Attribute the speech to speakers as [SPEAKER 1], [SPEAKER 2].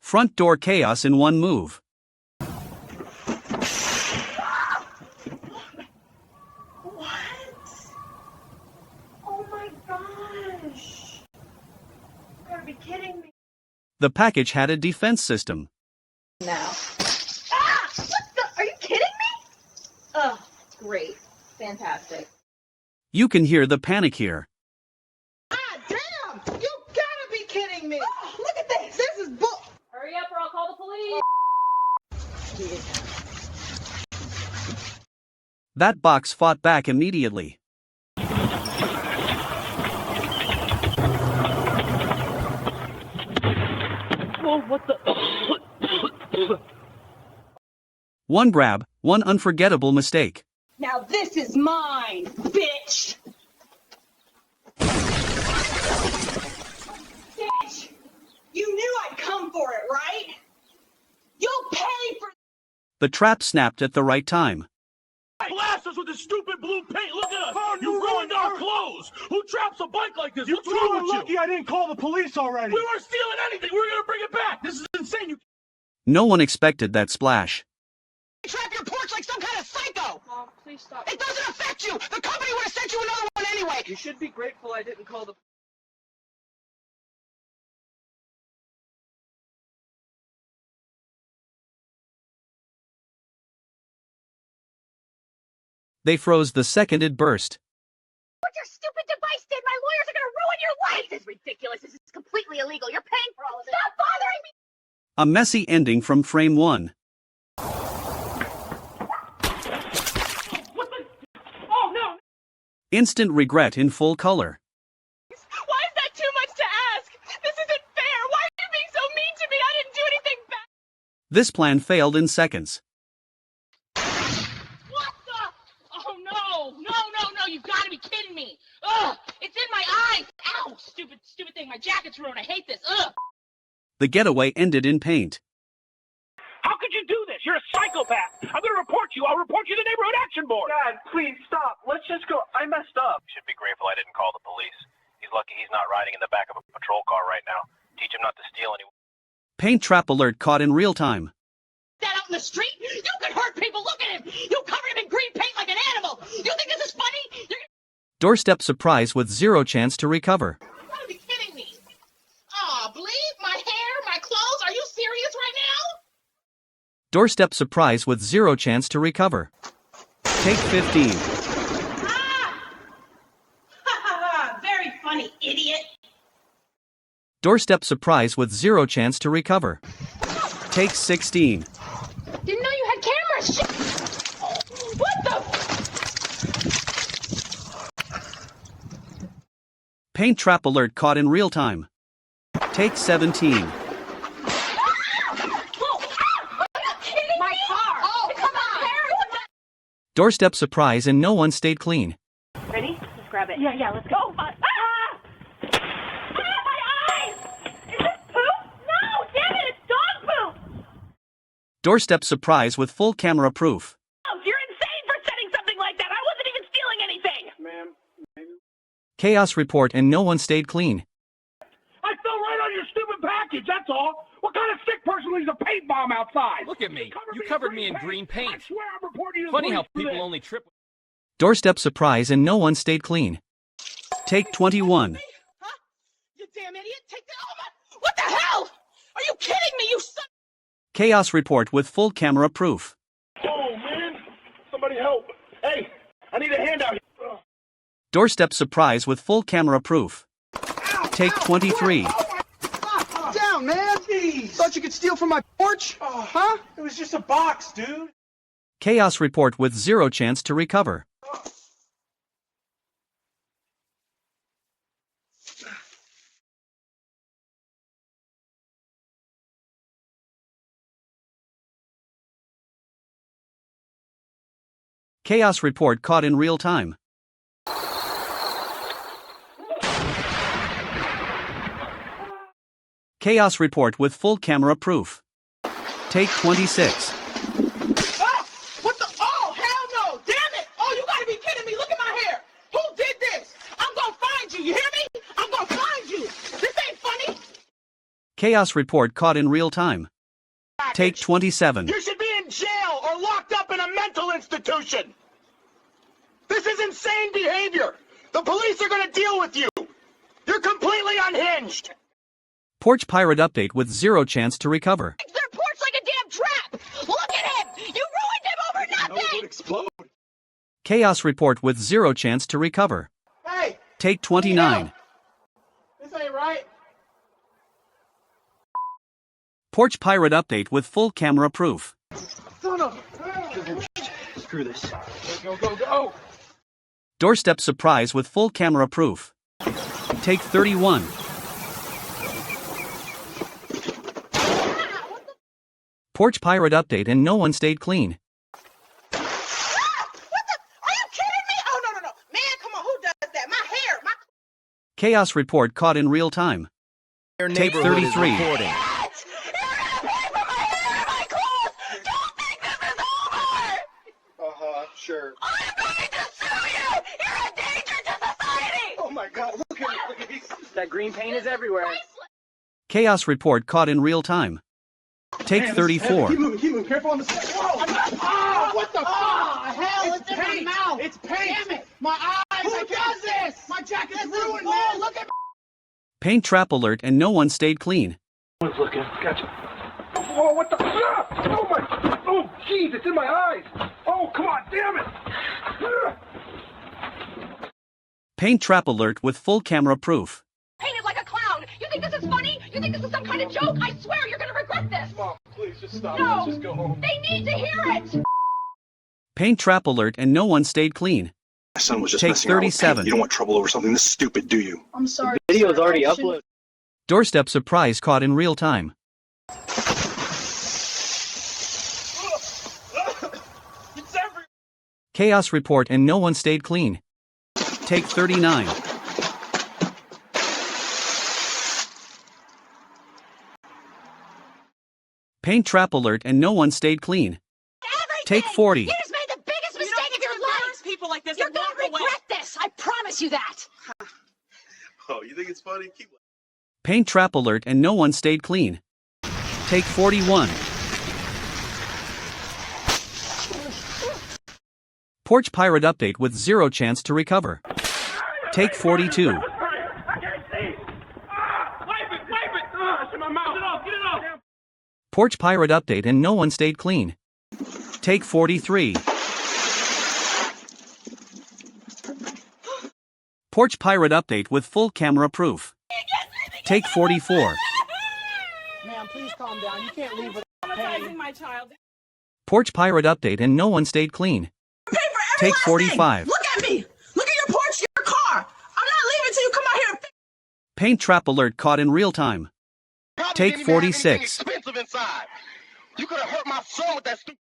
[SPEAKER 1] Front door chaos in one move.
[SPEAKER 2] What? Oh my gosh. You gotta be kidding me.
[SPEAKER 1] The package had a defense system.
[SPEAKER 2] Now. Ah! What the? Are you kidding me? Oh, great. Fantastic.
[SPEAKER 1] You can hear the panic here.
[SPEAKER 3] Ah, damn! You gotta be kidding me! Oh, look at this! This is bull.
[SPEAKER 2] Hurry up or I'll call the police.
[SPEAKER 1] That box fought back immediately.
[SPEAKER 4] Whoa, what the?
[SPEAKER 1] One grab, one unforgettable mistake.
[SPEAKER 3] Now this is mine, bitch! Bitch! You knew I'd come for it, right? You'll pay for.
[SPEAKER 1] The trap snapped at the right time.
[SPEAKER 4] Blast us with this stupid blue paint. Look at us. You ruined our clothes. Who traps a bike like this? What's wrong with you?
[SPEAKER 5] Lucky I didn't call the police already.
[SPEAKER 4] We weren't stealing anything. We were gonna bring it back. This is insane.
[SPEAKER 1] No one expected that splash.
[SPEAKER 3] You trap your porch like some kind of psycho!
[SPEAKER 2] Mom, please stop.
[SPEAKER 3] It doesn't affect you! The company would have sent you another one anyway!
[SPEAKER 4] You should be grateful I didn't call the.
[SPEAKER 1] They froze the second it burst.
[SPEAKER 2] What your stupid device did! My lawyers are gonna ruin your life! This is ridiculous. This is completely illegal. You're paying for all of this. Stop bothering me!
[SPEAKER 1] A messy ending from frame one.
[SPEAKER 4] What the? Oh no!
[SPEAKER 1] Instant regret in full color.
[SPEAKER 2] Why is that too much to ask? This isn't fair! Why are you being so mean to me? I didn't do anything bad!
[SPEAKER 1] This plan failed in seconds.
[SPEAKER 2] What the? Oh no! No! You've gotta be kidding me! Ugh! It's in my eyes! Ow! Stupid thing. My jacket's ruined. I hate this. Ugh!
[SPEAKER 1] The getaway ended in paint.
[SPEAKER 4] How could you do this? You're a psychopath. I'm gonna report you. I'll report you to the neighborhood action board.
[SPEAKER 5] Dad, please stop. Let's just go. I messed up.
[SPEAKER 6] Should be grateful I didn't call the police. He's lucky he's not riding in the back of a patrol car right now. Teach him not to steal any.
[SPEAKER 1] Paint trap alert caught in real time.
[SPEAKER 2] That out in the street? You can hurt people! Look at him! You covered him in green paint like an animal! You think this is funny?
[SPEAKER 1] Doorstep surprise with zero chance to recover.
[SPEAKER 2] You gotta be kidding me! Aw, bleed? My hair? My clothes? Are you serious right now?
[SPEAKER 1] Doorstep surprise with zero chance to recover. Take 15.
[SPEAKER 2] Ah! Ha ha ha! Very funny, idiot!
[SPEAKER 1] Doorstep surprise with zero chance to recover. Take 16.
[SPEAKER 2] Didn't know you had cameras! Shit! What the?
[SPEAKER 1] Paint trap alert caught in real time. Take 17.
[SPEAKER 2] Whoa! Ah! Are you kidding my me? Car! Oh, come on!
[SPEAKER 1] Doorstep surprise and no one stayed clean.
[SPEAKER 2] Ready? Let's grab it. Yeah, let's go. Ah! Ah, my eyes! Is this poop? No! Damn it, it's dog poop!
[SPEAKER 1] Doorstep surprise with full camera proof.
[SPEAKER 2] Oh, you're insane for setting something like that! I wasn't even stealing anything!
[SPEAKER 5] Ma'am.
[SPEAKER 1] Chaos report and no one stayed clean.
[SPEAKER 4] I fell right on your stupid package. That's all. What kind of sick person leaves a paint bomb outside?
[SPEAKER 7] Look at me. You covered me in green paint.
[SPEAKER 4] I swear I'm reporting you to the
[SPEAKER 7] Funny
[SPEAKER 4] police
[SPEAKER 7] how
[SPEAKER 4] for
[SPEAKER 7] people
[SPEAKER 4] this.
[SPEAKER 7] only trip.
[SPEAKER 1] Doorstep surprise and no one stayed clean. Take 21.
[SPEAKER 3] Huh? You damn idiot! Take that! Oh my! What the hell? Are you kidding me? You son!
[SPEAKER 1] Chaos report with full camera proof.
[SPEAKER 4] Oh man! Somebody help! Hey, I need a handout here. Ugh.
[SPEAKER 1] Doorstep surprise with full camera proof. Take 23.
[SPEAKER 5] Down, man. Jeez. Thought you could steal from my porch? Huh? It was just a box, dude.
[SPEAKER 1] Chaos report with zero chance to recover. Chaos report caught in real time. Chaos report with full camera proof. Take 26.
[SPEAKER 3] Ah! What the? Oh, hell no! Damn it! Oh, you gotta be kidding me! Look at my hair! Who did this? I'm gonna find you! You hear me? I'm gonna find you! This ain't funny!
[SPEAKER 1] Chaos report caught in real time. Take 27.
[SPEAKER 4] You should be in jail or locked up in a mental institution. This is insane behavior. The police are going to deal with you. You're completely unhinged.
[SPEAKER 1] Porch pirate update with zero chance to recover.
[SPEAKER 2] Their porch like a damn trap. Look at him. You ruined him over nothing.
[SPEAKER 5] Explode.
[SPEAKER 1] Chaos report with zero chance to recover.
[SPEAKER 5] Hey!
[SPEAKER 1] Take 29.
[SPEAKER 5] This ain't right.
[SPEAKER 1] Porch pirate update with full camera proof.
[SPEAKER 5] Son of a... Screw this. Go, go, go!
[SPEAKER 1] Doorstep surprise with full camera proof. Take 31. Porch pirate update and no one stayed clean.
[SPEAKER 3] What the? Are you kidding me? Oh, no, no, no. Man, come on. Who does that? My hair. My...
[SPEAKER 1] Chaos report caught in real time.
[SPEAKER 7] Your
[SPEAKER 1] Take
[SPEAKER 7] neighborhood is
[SPEAKER 1] 33.
[SPEAKER 7] recording.
[SPEAKER 3] You're gonna pay for my hair and my clothes. Don't think this is over.
[SPEAKER 5] Sure.
[SPEAKER 3] I'm going to sue you. You're a danger to society.
[SPEAKER 5] Oh my god, look at me.
[SPEAKER 8] That green paint is everywhere.
[SPEAKER 1] Chaos report caught in real time. Take 34.
[SPEAKER 5] Keep moving, careful on the side. Whoa! Oh, what the fuck? Hell, it's in my mouth. It's paint. Damn it. My eyes. Who does this? My jacket's ruined, man. Look at me.
[SPEAKER 1] Paint trap alert and no one stayed clean.
[SPEAKER 5] One's looking. Gotcha. Whoa, what the? Oh my! Oh, jeez, it's in my eyes. Oh, come on, damn it!
[SPEAKER 1] Paint trap alert with full camera proof.
[SPEAKER 2] Painted like a clown. You think this is funny? You think this is some kind of joke? I swear you're gonna regret this.
[SPEAKER 5] Mom, please just stop.
[SPEAKER 2] No.
[SPEAKER 5] Let's just go home.
[SPEAKER 2] They need to hear it.
[SPEAKER 1] Paint trap alert and no one stayed clean.
[SPEAKER 9] My son was just
[SPEAKER 1] Take
[SPEAKER 9] messing around with
[SPEAKER 1] 37.
[SPEAKER 9] paint. You don't want trouble over something this stupid, do you?
[SPEAKER 8] I'm sorry. The video's already uploaded.
[SPEAKER 1] Doorstep surprise caught in real time.
[SPEAKER 4] It's every...
[SPEAKER 1] Chaos report and no one stayed clean. Take 39. Paint trap alert and no one stayed clean. Take 40.
[SPEAKER 2] You just made the biggest mistake of your life.
[SPEAKER 3] People like this
[SPEAKER 2] You're gonna regret this. I promise you that.
[SPEAKER 9] Oh, you think it's funny? Keep
[SPEAKER 1] Paint trap alert and no one stayed clean. Take 41. Porch pirate update with zero chance to recover. Take 42.
[SPEAKER 4] I can't see. Wipe it. It's in my mouth. Get it off.
[SPEAKER 1] Porch pirate update and no one stayed clean. Take 43. Porch pirate update with full camera proof. Take 44.
[SPEAKER 8] Ma'am, please calm down. You can't leave without
[SPEAKER 3] Traumatizing my child.
[SPEAKER 1] Porch pirate update and no one stayed clean.
[SPEAKER 3] Pay for every
[SPEAKER 1] Take
[SPEAKER 3] last
[SPEAKER 1] 45.
[SPEAKER 3] thing. Look at me. Look at your porch, your car. I'm not leaving till you come out here and fix.
[SPEAKER 1] Paint trap alert caught in real time. Take 46.
[SPEAKER 4] Expensive inside. You could have hurt my son with that stupid.